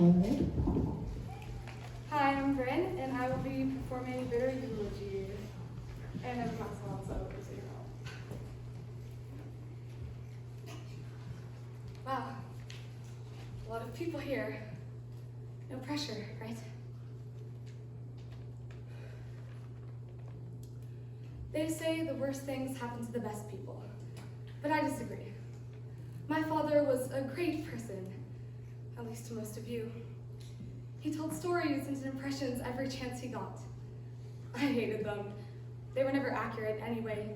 Alright. Hi, I'm Brynn, and I will be performing a bitter eulogy. And I'm not so you know. Wow, a lot of people here. No pressure, right? They say the worst things happen to the best people, but I disagree. My father was a great person, at least to most of you. He told stories and impressions every chance he got. I hated them. They were never accurate anyway.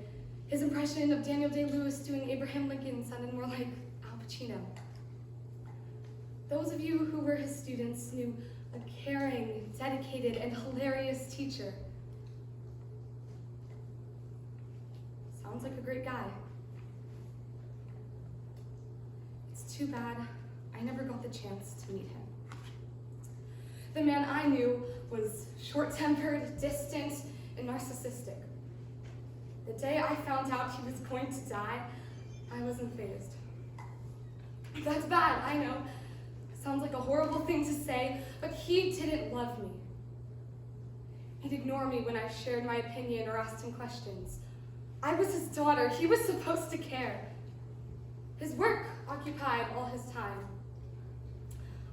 His impression of Daniel Day-Lewis doing Abraham Lincoln sounded more like Al Pacino. Those of you who were his students knew a caring, dedicated, and hilarious teacher. Sounds like a great guy. It's too bad I never got the chance to meet him. The man I knew was short-tempered, distant, and narcissistic. The day I found out he was going to die, I wasn't fazed. That's bad, I know. Sounds like a horrible thing to say, but he didn't love me. He'd ignore me when I shared my opinion or asked him questions. I was his daughter. He was supposed to care. His work occupied all his time.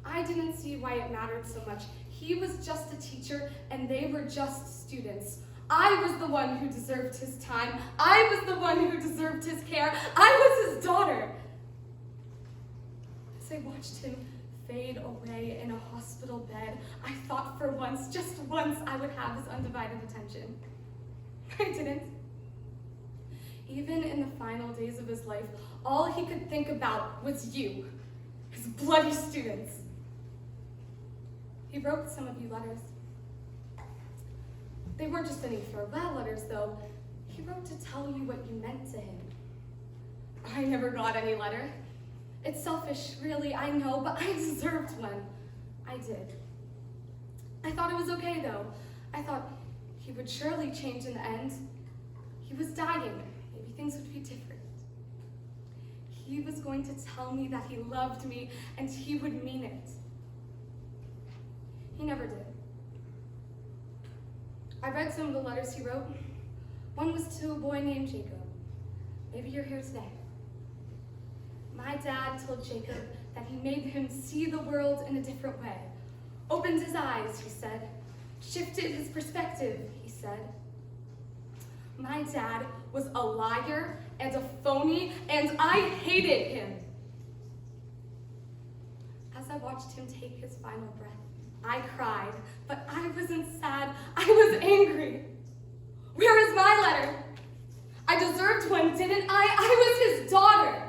I didn't see why it mattered so much. He was just a teacher, and they were just students. I was the one who deserved his time. I was the one who deserved his care. I was his daughter. As I watched him fade away in a hospital bed, I thought for once, just once, I would have his undivided attention. I didn't. Even in the final days of his life, all he could think about was you, his bloody students. He wrote some of you letters. They weren't just any farewell letters, though. He wrote to tell you what you meant to him. I never got any letter. It's selfish, really, I know, but I deserved one. I did. I thought it was okay, though. I thought he would surely change in the end. He was dying. Maybe things would be different. He was going to tell me that he loved me, and he would mean it. He never did. I read some of the letters he wrote. One was to a boy named Jacob. Maybe you're here today. My dad told Jacob that he made him see the world in a different way. Opened his eyes, he said. Shifted his perspective, he said. My dad was a liar and a phony, and I hated him. As I watched him take his final breath, I cried, but I wasn't sad, I was angry. Where is my letter? I deserved one, didn't I? I was his daughter.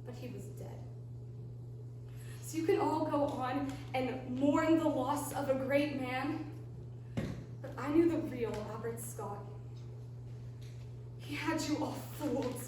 But he was dead. So you can all go on and mourn the loss of a great man, but I knew the real Albert Scott. He had you all fooled.